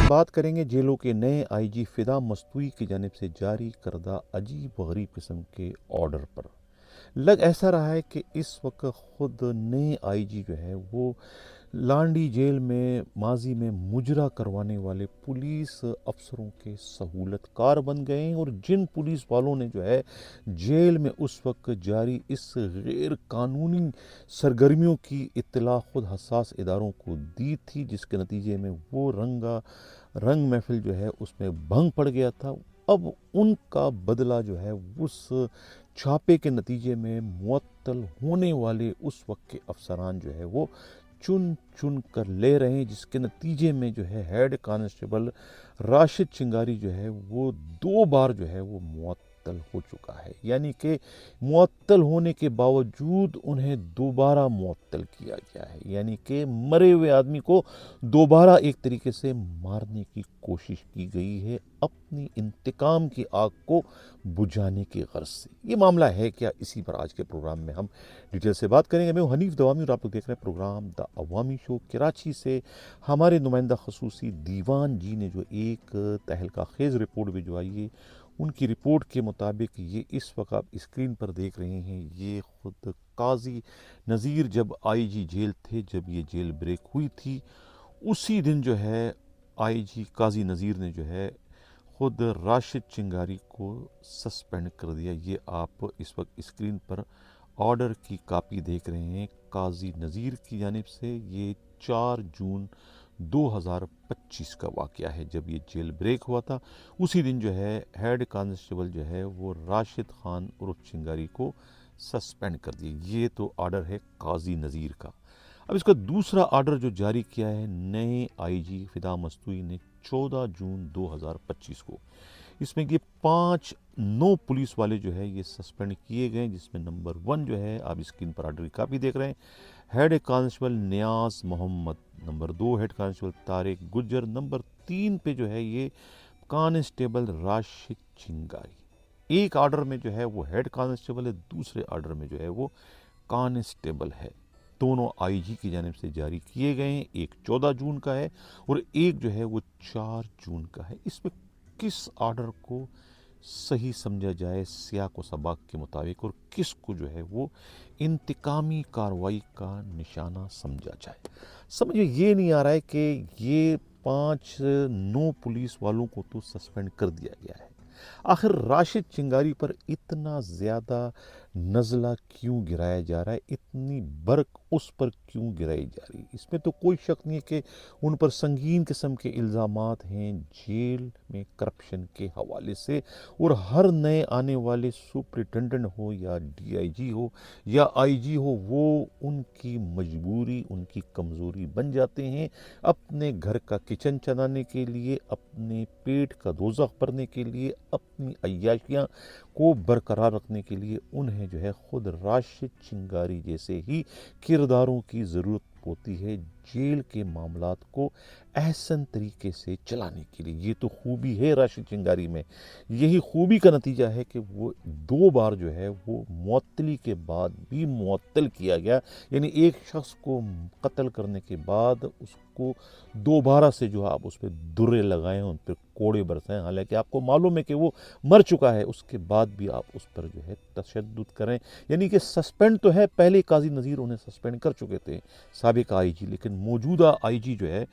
ہم بات کریں گے جیلوں کے نئے آئی جی فدا مستوی کی جانب سے جاری کردہ عجیب و غریب قسم کے آرڈر پر۔ لگ ایسا رہا ہے کہ اس وقت خود نئے آئی جی جو ہے وہ لانڈی جیل میں ماضی میں مجرا کروانے والے پولیس افسروں کے سہولت کار بن گئے ہیں، اور جن پولیس والوں نے جو ہے جیل میں اس وقت جاری اس غیر قانونی سرگرمیوں کی اطلاع خود حساس اداروں کو دی تھی، جس کے نتیجے میں وہ رنگ محفل جو ہے اس میں بھنگ پڑ گیا تھا، اب ان کا بدلہ جو ہے اس چھاپے کے نتیجے میں معطل ہونے والے اس وقت کے افسران جو ہے وہ چن چن کر لے رہے ہیں، جس کے نتیجے میں جو ہے ہیڈ کانسٹیبل راشد چنگاری جو ہے وہ 2 بار جو ہے وہ معطل ہو چکا ہے، یعنی کہ معطل ہونے کے باوجود انہیں دوبارہ معطل کیا گیا ہے، یعنی کہ مرے ہوئے آدمی کو دوبارہ ایک طریقے سے مارنے کی کوشش کی گئی ہے اپنی انتقام کی آگ کو بجھانے کی غرض سے۔ یہ معاملہ ہے کیا، اسی پر آج کے پروگرام میں ہم ڈیٹیل سے بات کریں گے۔ میں ہوں حنیف دوامی اور آپ لوگ دیکھ رہے ہیں پروگرام دا عوامی شو۔ کراچی سے ہمارے نمائندہ خصوصی دیوان جی نے جو ایک تہلکہ خیز رپورٹ بھجوائی ہے، ان کی رپورٹ کے مطابق یہ اس وقت آپ اسکرین پر دیکھ رہے ہیں، یہ خود قاضی نذیر جب آئی جی جیل تھے، جب یہ جیل بریک ہوئی تھی، اسی دن جو ہے آئی جی قاضی نذیر نے جو ہے خود راشد چنگاری کو سسپینڈ کر دیا۔ یہ آپ اس وقت اسکرین پر آرڈر کی کاپی دیکھ رہے ہیں قاضی نذیر کی جانب سے۔ یہ 4 جون 2025 کا واقعہ ہے، جب یہ جیل بریک ہوا تھا، اسی دن جو ہے ہیڈ کانسٹیبل جو ہے وہ راشد خان عرف چنگاری کو سسپینڈ کر دیا۔ یہ تو آرڈر ہے قاضی نذیر کا۔ اب اس کا دوسرا آرڈر جو جاری کیا ہے نئے آئی جی فدا مستوی نے 14 جون 2025 کو، اس میں یہ 5 نو پولیس والے جو ہے یہ سسپینڈ کیے گئے، جس میں نمبر 1 جو ہے آپ اسکرین پر آرڈر کی کاپی دیکھ رہے ہیں، ہیڈ کانسٹیبل نیاز محمد، نمبر 2 ہیڈ کانسٹیبل طارق گجر، نمبر 3 پہ جو ہے یہ کانسٹیبل راشد چنگاری۔ ایک آرڈر میں جو ہے وہ ہیڈ کانسٹیبل ہے، دوسرے آرڈر میں جو ہے وہ کانسٹیبل ہے۔ دونوں آئی جی کی جانب سے جاری کیے گئے ہیں، ایک 14 جون کا ہے اور ایک جو ہے وہ 4 جون کا ہے۔ اس میں کس آرڈر کو صحیح سمجھا جائے سیاق و سباق کے مطابق، اور کس کو جو ہے وہ انتقامی کارروائی کا نشانہ سمجھا جائے؟ سمجھے یہ نہیں آ رہا ہے کہ یہ 5 نو پولیس والوں کو تو سسپینڈ کر دیا گیا ہے، آخر راشد چنگاری پر اتنا زیادہ نزلہ کیوں گرایا جا رہا ہے، اتنی برق اس پر کیوں گرائی جا رہی ہے؟ اس میں تو کوئی شک نہیں ہے کہ ان پر سنگین قسم کے الزامات ہیں جیل میں کرپشن کے حوالے سے، اور ہر نئے آنے والے سپرنٹینڈنٹ ہو یا ڈی آئی جی ہو یا آئی جی ہو، وہ ان کی مجبوری، ان کی کمزوری بن جاتے ہیں اپنے گھر کا کچن چلانے کے لیے، اپنے پیٹ کا دوزخ بھرنے کے لیے، اپنی عیاشیاں کو برقرار رکھنے کے لیے انہیں جو ہے خود راشد چنگاری جیسے ہی کرداروں کی ضرورت ہوتی ہے جیل کے معاملات کو احسن طریقے سے چلانے کے لیے۔ یہ تو خوبی ہے راشد چنگاری میں، یہی خوبی کا نتیجہ ہے کہ وہ 2 بار جو ہے وہ معطلی کے بعد بھی معطل کیا گیا، یعنی ایک شخص کو قتل کرنے کے بعد اس کو دوبارہ سے جو آپ اس پہ درے لگائیں، ان پہ کوڑے برسائیں، حالانکہ آپ کو معلوم ہے کہ وہ مر چکا ہے، اس کے بعد بھی آپ اس پر جو ہے تشدد کریں، یعنی کہ سسپینڈ تو ہے، پہلے قاضی نذیر انہیں سسپینڈ کر چکے تھے سابق آئی جی، لیکن موجودہ آئی جی جو ہے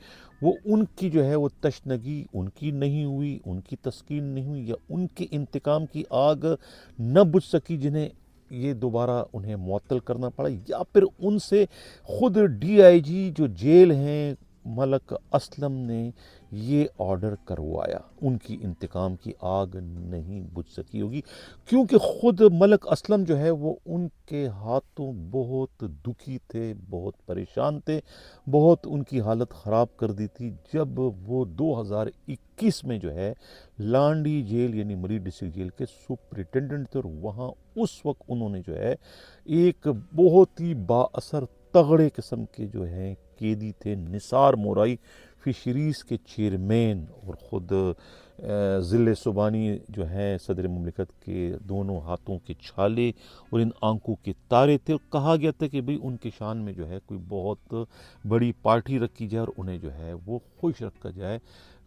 وہ ان کی جو ہے وہ تشنگی ان کی نہیں ہوئی، ان کی تسکین نہیں ہوئی، یا ان کے انتقام کی آگ نہ بجھ سکی جنہیں یہ دوبارہ انہیں معطل کرنا پڑا، یا پھر ان سے خود ڈی آئی جی جو جیل ہیں ملک اسلم نے یہ آرڈر کروایا، ان کی انتقام کی آگ نہیں بجھ سکی ہوگی، کیونکہ خود ملک اسلم جو ہے وہ ان کے ہاتھوں بہت دکھی تھے، بہت پریشان تھے، بہت ان کی حالت خراب کر دی تھی جب وہ 2021 میں جو ہے لانڈی جیل یعنی مری ڈسٹرکٹ جیل کے سپرنٹینڈنٹ تھے، اور وہاں اس وقت انہوں نے جو ہے ایک بہت ہی با اثر تگڑے قسم کے جو ہیں قیدی تھے، نثار مورائی فشریز کے چیئرمین اور خود ذل سبحانی جو ہیں صدر مملکت کے دونوں ہاتھوں کے چھالے اور ان آنکھوں کے تارے تھے، اور کہا گیا تھا کہ بھئی ان کے شان میں جو ہے کوئی بہت بڑی پارٹی رکھی جائے اور انہیں جو ہے وہ خوش رکھا جائے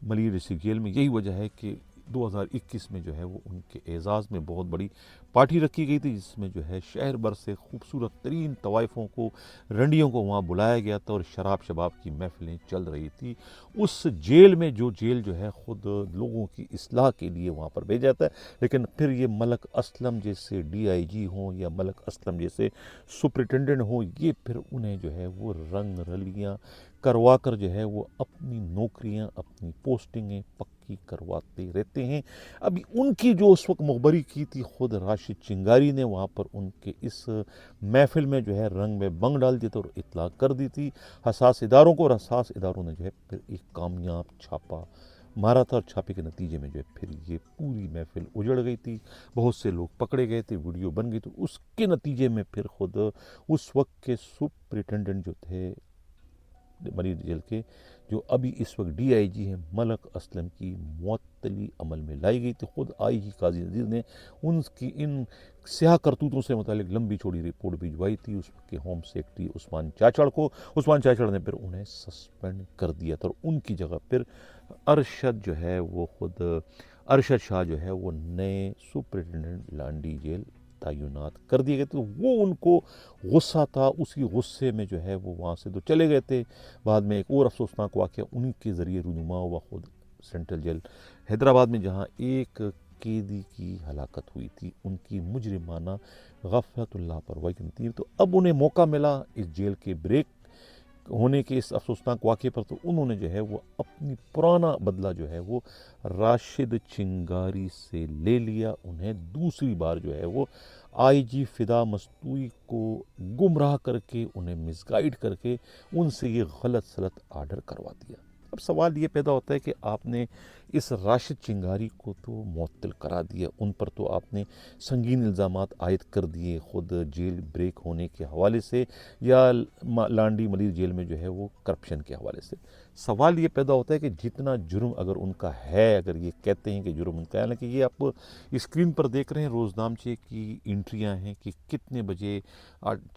ملیر ڈسٹرکٹ جیل میں۔ یہی وجہ ہے کہ 2021 میں جو ہے وہ ان کے اعزاز میں بہت بڑی پارٹی رکھی گئی تھی، جس میں جو ہے شہر بھر سے خوبصورت ترین طوائفوں کو، رنڈیوں کو وہاں بلایا گیا تھا اور شراب شباب کی محفلیں چل رہی تھی اس جیل میں، جو جیل جو ہے خود لوگوں کی اصلاح کے لیے وہاں پر بھیجا جاتا ہے۔ لیکن پھر یہ ملک اسلم جیسے ڈی آئی جی ہوں یا ملک اسلم جیسے سپرنٹینڈنٹ ہوں، یہ پھر انہیں جو ہے وہ رنگ رلیاں کروا کر جو ہے وہ اپنی نوکریاں، اپنی پوسٹنگیں پکی کرواتے رہتے ہیں۔ ابھی ان کی جو اس وقت مخبری کی تھی خود راشد چنگاری نے، وہاں پر ان کے اس محفل میں جو ہے رنگ میں بنگ ڈال دیا تھا اور اطلاع کر دی تھی حساس اداروں کو، اور حساس اداروں نے جو ہے پھر ایک کامیاب چھاپا مارا تھا، اور چھاپے کے نتیجے میں جو ہے پھر یہ پوری محفل اجڑ گئی تھی، بہت سے لوگ پکڑے گئے تھے، ویڈیو بن گئی، تو اس کے نتیجے میں پھر خود اس وقت کے سپرنٹینڈنٹ جو تھے ملیر جیل کے، جو ابھی اس وقت ڈی آئی جی ہیں، ملک اسلم کی معطلی عمل میں لائی گئی تھی۔ خود آئی جی قاضی نذیر نے ان سیاہ کرتوتوں سے متعلق لمبی چوڑی رپورٹ بھجوائی تھی اس وقت کے ہوم سیکرٹری عثمان چاچڑ کو۔ عثمان چاچڑ نے پھر انہیں سسپینڈ کر دیا تھا، اور ان کی جگہ پھر ارشد جو ہے وہ خود ارشد شاہ جو ہے وہ نئے سپرنٹینڈنٹ لانڈی جیل تعینات کر دیے گئے تھے۔ وہ ان کو غصہ تھا، اسی غصے میں جو ہے وہ وہاں سے تو چلے گئے تھے۔ بعد میں ایک اور افسوسناک واقعہ انہی کے ذریعے رونما ہوا خود سینٹرل جیل حیدرآباد میں، جہاں ایک قیدی کی ہلاکت ہوئی تھی ان کی مجرمانہ غفلت اللہ پرواہی کی نتیجے۔ تو اب انہیں موقع ملا اس جیل کے بریک ہونے کے اس افسوسناک واقعے پر، تو انہوں نے جو ہے وہ اپنی پرانا بدلہ جو ہے وہ راشد چنگاری سے لے لیا۔ انہیں دوسری بار جو ہے وہ آئی جی فدا مستوئی کو گمراہ کر کے، انہیں مس گائیڈ کر کے ان سے یہ غلط سلط آرڈر کروا دیا۔ اب سوال یہ پیدا ہوتا ہے کہ آپ نے اس راشد چنگاری کو تو معطل کرا دیا، ان پر تو آپ نے سنگین الزامات عائد کر دیے خود جیل بریک ہونے کے حوالے سے یا لانڈی ملیر جیل میں جو ہے وہ کرپشن کے حوالے سے۔ سوال یہ پیدا ہوتا ہے کہ جتنا جرم اگر ان کا ہے، اگر یہ کہتے ہیں کہ جرم ان کا ہے، حالانکہ یہ آپ اسکرین پر دیکھ رہے ہیں روزنامچے کی انٹریاں ہیں کہ کتنے بجے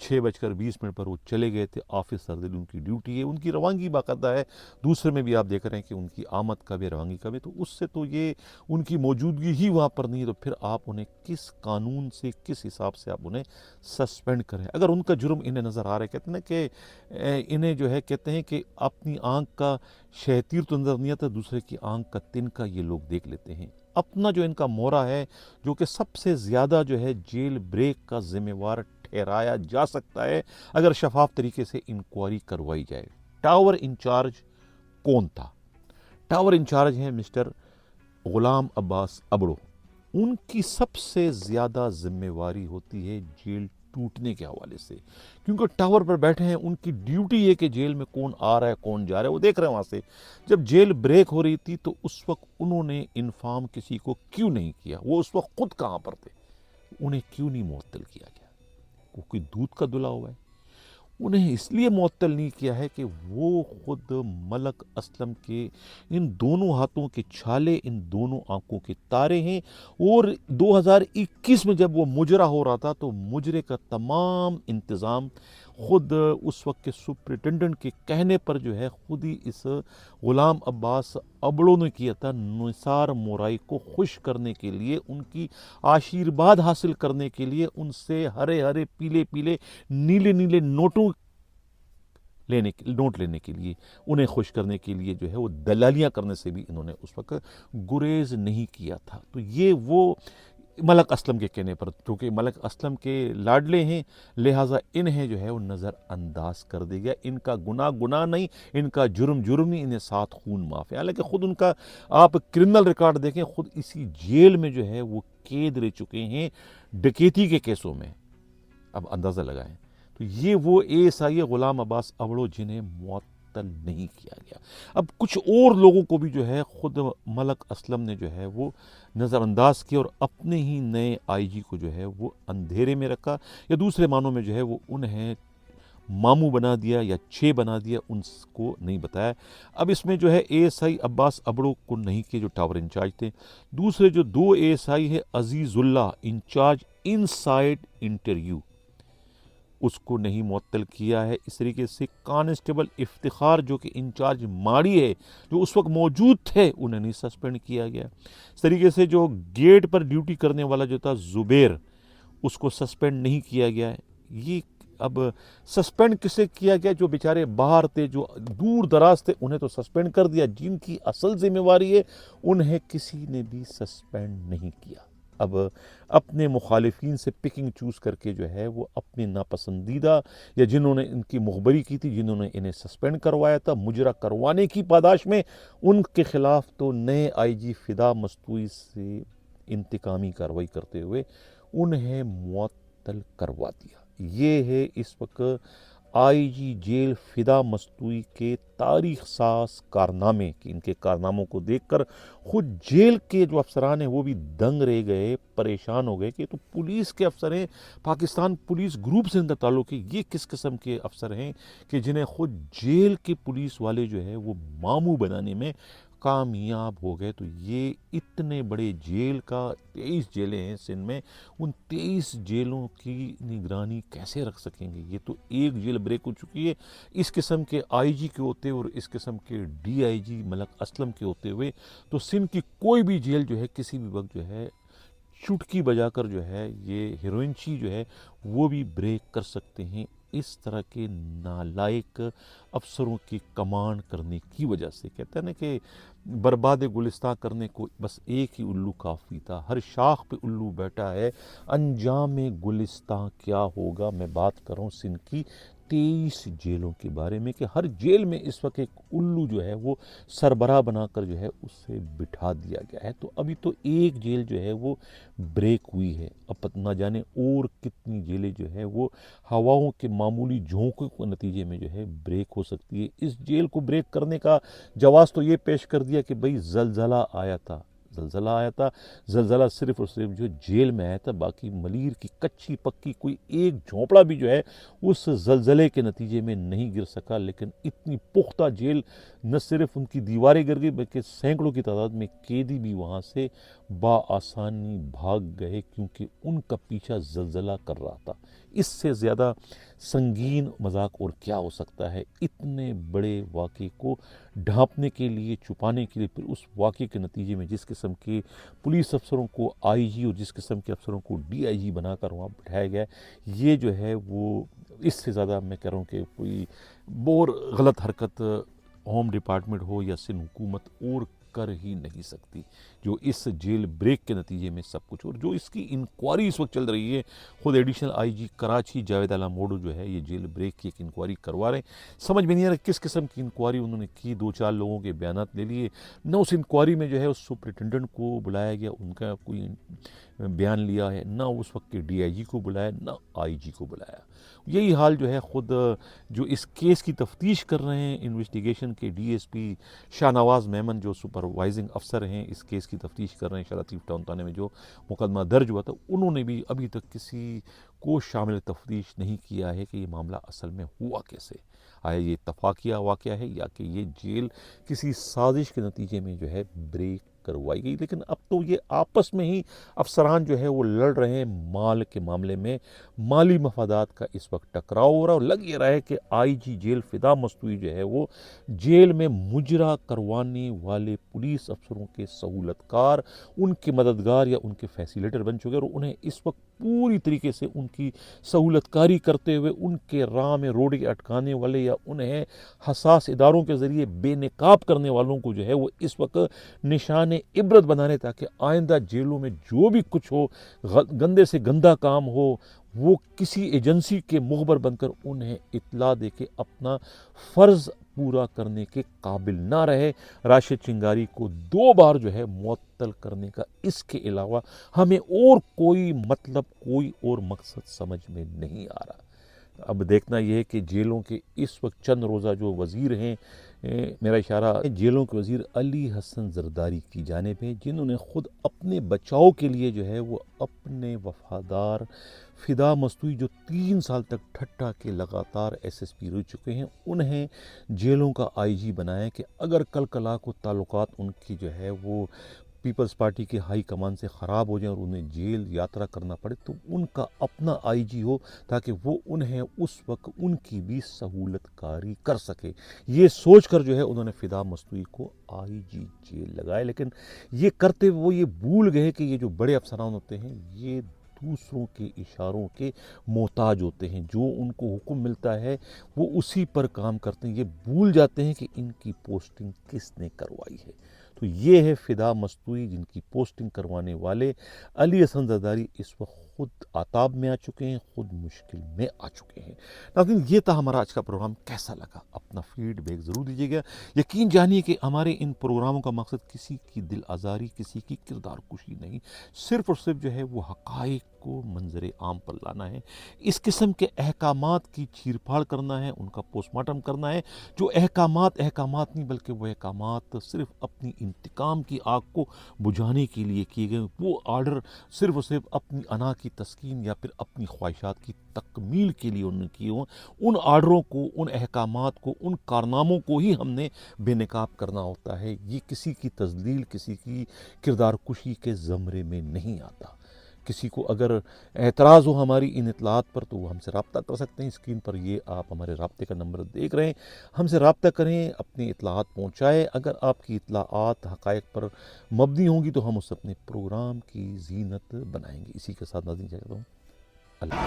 6:20 پر وہ چلے گئے تھے آفس سردل، ان کی ڈیوٹی ہے، ان کی روانگی باقاعدہ ہے، دوسرے میں بھی آپ دیکھ رہے ہیں کہ ان کی آمد کا بھی روانگی کا بھی، تو اس سے تو یہ ان کی موجودگی ہی وہاں پر نہیں ہے، تو پھر آپ انہیں کس قانون سے، کس حساب سے آپ انہیں سسپینڈ کریں؟ اگر ان کا جرم انہیں نظر آ رہا ہے، کہتے ہیں کہ انہیں جو ہے کہتے ہیں کہ اپنی آنکھ کا شہتیر تو نظر نہیں آتا، دوسرے کی آنکھ کا تنکا یہ لوگ دیکھ لیتے ہیں۔ اپنا جو ان کا مورا ہے، جو کہ سب سے زیادہ جو ہے جیل بریک کا ذمہ وار ٹھہرایا جا سکتا ہے اگر شفاف طریقے سے انکوائری کروائی جائے۔ ٹاور انچارج کون تھا؟ ٹاور انچارج ہیں مسٹر غلام عباس ابڑو۔ ان کی سب سے زیادہ ذمہ واری ہوتی ہے جیل ٹوٹنے کے حوالے سے، کیونکہ ٹاور پر بیٹھے ہیں، ان کی ڈیوٹی یہ کہ جیل میں کون آ رہا ہے کون جا رہا ہے وہ دیکھ رہے ہیں۔ وہاں سے جب جیل بریک ہو رہی تھی تو اس وقت انہوں نے انفارم کسی کو کیوں نہیں کیا؟ وہ اس وقت خود کہاں پر تھے؟ انہیں کیوں نہیں معطل کیا گیا؟ وہ کوئی دودھ کا دھلا ہوا ہے؟ انہیں اس لیے معطل نہیں کیا ہے کہ وہ خود ملک اسلم کے ان دونوں ہاتھوں کے چھالے، ان دونوں آنکھوں کے تارے ہیں، اور 2021 میں جب وہ مجرا ہو رہا تھا تو مجرے کا تمام انتظام خود اس وقت کے سپرنٹینڈنٹ کے کہنے پر جو ہے خود ہی اس غلام عباس ابڑو نے کیا تھا، نثار مورائی کو خوش کرنے کے لیے، ان کی آشیرواد حاصل کرنے کے لیے، ان سے ہرے ہرے پیلے پیلے نیلے نیلے نوٹ لینے کے لیے، انہیں خوش کرنے کے لیے جو ہے وہ دلالیاں کرنے سے بھی انہوں نے اس وقت گریز نہیں کیا تھا۔ تو یہ وہ ملک اسلم کے کہنے پر، کیونکہ ملک اسلم کے لاڈلے ہیں، لہٰذا انہیں جو ہے وہ نظر انداز کر دے گیا، ان کا گناہ نہیں، ان کا جرم نہیں، انہیں 7 خون معاف ہے۔ حالانکہ خود ان کا آپ کرمنل ریکارڈ دیکھیں، خود اسی جیل میں جو ہے وہ قید رہ چکے ہیں ڈکیتی کے کیسوں میں، اب اندازہ لگائیں۔ تو یہ وہ ASI غلام عباس ابڑو جنہیں معطل نہیں کیا گیا۔ اب کچھ اور لوگوں کو بھی جو ہے خود ملک اسلم نے جو ہے وہ نظر انداز کیا، اور اپنے ہی نئے آئی جی کو جو ہے وہ اندھیرے میں رکھا، یا دوسرے معنوں میں جو ہے وہ انہیں ماموں بنا دیا یا 6 بنا دیا، ان کو نہیں بتایا۔ اب اس میں جو ہے اے ایس آئی عباس ابڑو کو نہیں کیے جو ٹاور انچارج تھے، دوسرے جو 2 اے ایس آئی ہے عزیز اللہ انچارج ان سائڈ انٹرویو، اس کو نہیں معطل کیا ہے۔ اس طریقے سے کانسٹیبل افتخار جو کہ انچارج ماڑی ہے، جو اس وقت موجود تھے، انہیں نہیں سسپینڈ کیا گیا۔ اس طریقے سے جو گیٹ پر ڈیوٹی کرنے والا جو تھا زبیر، اس کو سسپینڈ نہیں کیا گیا ہے۔ یہ اب سسپینڈ کسے کیا گیا؟ جو بیچارے باہر تھے، جو دور دراز تھے، انہیں تو سسپینڈ کر دیا، جن کی اصل ذمہ واری ہے انہیں کسی نے بھی سسپینڈ نہیں کیا۔ اب اپنے مخالفین سے پکنگ چوز کر کے جو ہے وہ اپنے ناپسندیدہ یا جنہوں نے ان کی مخبری کی تھی، جنہوں نے انہیں سسپینڈ کروایا تھا مجرا کروانے کی پاداش میں، ان کے خلاف تو نئے آئی جی فدا مستوئی سے انتقامی کارروائی کرتے ہوئے انہیں معطل کروا دیا۔ یہ ہے اس وقت آئی جی جیل فدا مستوئی کے تاریخ ساز کارنامے، کہ ان کے کارناموں کو دیکھ کر خود جیل کے جو افسران ہیں وہ بھی دنگ رہ گئے، پریشان ہو گئے کہ تو پولیس کے افسر ہیں، پاکستان پولیس گروپ سے ان کا تعلق ہے، یہ کس قسم کے افسر ہیں کہ جنہیں خود جیل کے پولیس والے جو ہے وہ ماموں بنانے میں کامیاب ہو گئے۔ تو یہ اتنے بڑے جیل کا 23 جیلیں ہیں سندھ میں، ان 23 جیلوں کی نگرانی کیسے رکھ سکیں گے؟ یہ تو ایک جیل بریک ہو چکی ہے۔ اس قسم کے آئی جی کے ہوتے اور اس قسم کے ڈی آئی جی ملک اسلم کے ہوتے ہوئے تو سندھ کی کوئی بھی جیل جو ہے کسی بھی وقت جو ہے چٹکی بجا کر جو ہے یہ ہیروئنچی جو ہے وہ بھی بریک کر سکتے ہیں۔ اس طرح کے نالائق افسروں کی کمانڈ کرنے کی وجہ سے، کہتے ہیں نا کہ برباد گلستان کرنے کو بس ایک ہی الو کافی تھا، ہر شاخ پہ الو بیٹھا ہے، انجام گلستان کیا ہوگا۔ میں بات کر رہا ہوں سندھ کی 23 جیلوں کے بارے میں، کہ ہر جیل میں اس وقت ایک الو جو ہے وہ سربراہ بنا کر جو ہے اس سے بٹھا دیا گیا ہے۔ تو ابھی تو ایک جیل جو ہے وہ بریک ہوئی ہے، اب نہ جانے اور کتنی جیلیں جو ہے وہ ہواؤں کے معمولی جھونکوں کے نتیجے میں جو ہے بریک ہو سکتی ہے۔ اس جیل کو بریک کرنے کا جواز تو یہ پیش کر دیا کہ بھئی زلزلہ آیا تھا، زلزلہ صرف اور صرف جو جیل میں آیا تھا، باقی ملیر کی کچی پکی کوئی ایک جھونپڑا بھی جو ہے اس زلزلے کے نتیجے میں نہیں گر سکا۔ لیکن اتنی پختہ جیل، نہ صرف ان کی دیواریں گر گئی بلکہ سینکڑوں کی تعداد میں قیدی بھی وہاں سے بآسانی بھاگ گئے، کیونکہ ان کا پیچھا زلزلہ کر رہا تھا۔ اس سے زیادہ سنگین مذاق اور کیا ہو سکتا ہے؟ اتنے بڑے واقعے کو ڈھانپنے کے لیے، چھپانے کے لیے، پھر اس واقعے کے نتیجے میں جس قسم کے پولیس افسروں کو آئی جی اور جس قسم کے افسروں کو ڈی آئی جی بنا کر وہاں بٹھایا گیا ہے، یہ جو ہے وہ اس سے زیادہ میں کہہ رہا ہوں کہ کوئی اور غلط حرکت ہوم ڈپارٹمنٹ ہو یا سندھ حکومت اور کر ہی نہیں سکتی، جو اس جیل بریک کے نتیجے میں سب کچھ، اور جو اس کی انکوائری اس وقت چل رہی ہے، خود ایڈیشنل آئی جی کراچی جاوید اعلیٰ موڈو جو ہے یہ جیل بریک کی ایک انکوائری کروا رہے ہیں۔ سمجھ میں نہیں آ رہا کس قسم کی انکوائری انہوں نے کی، 2-4 لوگوں کے بیانات لے لیے، نہ اس انکوائری میں جو ہے اس سپرنٹینڈنٹ کو بلایا گیا، ان کا کوئی بیان لیا ہے، نہ اس وقت کے ڈی آئی جی کو بلایا، نہ آئی جی کو بلایا۔ یہی حال جو ہے خود جو اس کیس کی تفتیش کر رہے ہیں انویسٹیگیشن کے D S P Shah Nawaz Memon, جو سپروائزنگ افسر ہیں اس کیس کی تفتیش کر رہے ہیں، شاہ لطیف ٹاؤن تھانے میں جو مقدمہ درج ہوا تھا، انہوں نے بھی ابھی تک کسی کو شامل تفتیش نہیں کیا ہے کہ یہ معاملہ اصل میں ہوا کیسے، آیا یہ اتفاقیہ واقعہ ہے یا کہ یہ جیل کسی سازش کے نتیجے میں جو ہے بریک کروائی گئی۔ لیکن اب تو یہ آپس میں ہی افسران جو ہے وہ لڑ رہے ہیں مال کے معاملے میں، مالی مفادات کا اس وقت ٹکراؤ ہو رہا ہے، اور لگ یہ رہا ہے کہ آئی جی جیل فدا مستوئی جو ہے وہ جیل میں مجرا کروانے والے پولیس افسروں کے سہولت کار، ان کے مددگار یا ان کے فیسیلیٹر بن چکے، اور انہیں اس وقت پوری طریقے سے ان کی سہولت کاری کرتے ہوئے ان کے راہ میں روڈ کے اٹکانے والے یا انہیں حساس اداروں کے ذریعے بے نقاب کرنے والوں کو جو ہے وہ اس وقت نشان عبرت بنانے، تاکہ آئندہ جیلوں میں جو بھی کچھ ہو، گندے سے گندا کام ہو، وہ کسی ایجنسی کے مخبر بن کر انہیں اطلاع دے کے اپنا فرض پورا کرنے کے قابل نہ رہے۔ راشد چنگاری کو 2 بار جو ہے معطل کرنے کا اس کے علاوہ ہمیں اور کوئی مطلب، کوئی اور مقصد سمجھ میں نہیں آ رہا۔ اب دیکھنا یہ ہے کہ جیلوں کے اس وقت چند روزہ جو وزیر ہیں، میرا اشارہ جیلوں کے وزیر علی حسن زرداری کی جانب ہے، جنہوں نے خود اپنے بچاؤ کے لیے جو ہے وہ اپنے وفادار فدا مستوی جو 3 سال تک ٹھٹا کے لگاتار SSP رہ چکے ہیں، انہیں جیلوں کا IG بنایا کہ اگر کل کلا کو تعلقات ان کی جو ہے وہ پیپلز پارٹی کے ہائی کمان سے خراب ہو جائیں اور انہیں جیل یاترا کرنا پڑے تو ان کا اپنا IG ہو، تاکہ وہ انہیں اس وقت ان کی بھی سہولت کاری کر سکے۔ یہ سوچ کر جو ہے انہوں نے فدا مستوی کو IG جیل لگائے، لیکن یہ کرتے وہ یہ بھول گئے کہ یہ جو بڑے افسران ہوتے ہیں یہ دوسروں کے اشاروں کے محتاج ہوتے ہیں، جو ان کو حکم ملتا ہے وہ اسی پر کام کرتے ہیں، یہ بھول جاتے ہیں کہ ان کی پوسٹنگ کس نے کروائی ہے۔ تو یہ ہے فدا مستوی، جن کی پوسٹنگ کروانے والے علی حسن زرداری اس وقت خود آتاب میں آ چکے ہیں، خود مشکل میں آ چکے ہیں۔ ناظرین، یہ تھا ہمارا آج کا پروگرام، کیسا لگا اپنا فیڈ بیک ضرور دیجیے گا۔ یقین جانیے کہ ہمارے ان پروگراموں کا مقصد کسی کی دل آزاری، کسی کی کردار کشی نہیں، صرف اور صرف جو ہے وہ حقائق کو منظر عام پر لانا ہے۔ اس قسم کے احکامات کی چیر پھاڑ کرنا ہے، ان کا پوسٹ مارٹم کرنا ہے۔ جو احکامات نہیں بلکہ وہ احکامات صرف اپنی انتقام کی آگ کو بجھانے کے لیے کیے گئے، وہ آرڈر صرف اور صرف اپنی انا کی تسکین یا پھر اپنی خواہشات کی تکمیل کے لیے انہوں نے کیے ہوں، ان آرڈروں کو، ان احکامات کو، ان کارناموں کو ہی ہم نے بے نقاب کرنا ہوتا ہے۔ یہ کسی کی تذلیل، کسی کی کردار کشی کے زمرے میں نہیں آتا۔ کسی کو اگر اعتراض ہو ہماری ان اطلاعات پر تو وہ ہم سے رابطہ کر سکتے ہیں۔ اسکرین پر یہ آپ ہمارے رابطے کا نمبر دیکھ رہے ہیں، ہم سے رابطہ کریں، اپنی اطلاعات پہنچائیں۔ اگر آپ کی اطلاعات حقائق پر مبنی ہوں گی تو ہم اس اپنے پروگرام کی زینت بنائیں گے۔ اسی کے ساتھ ناظرین چاہتا ہوں اللہ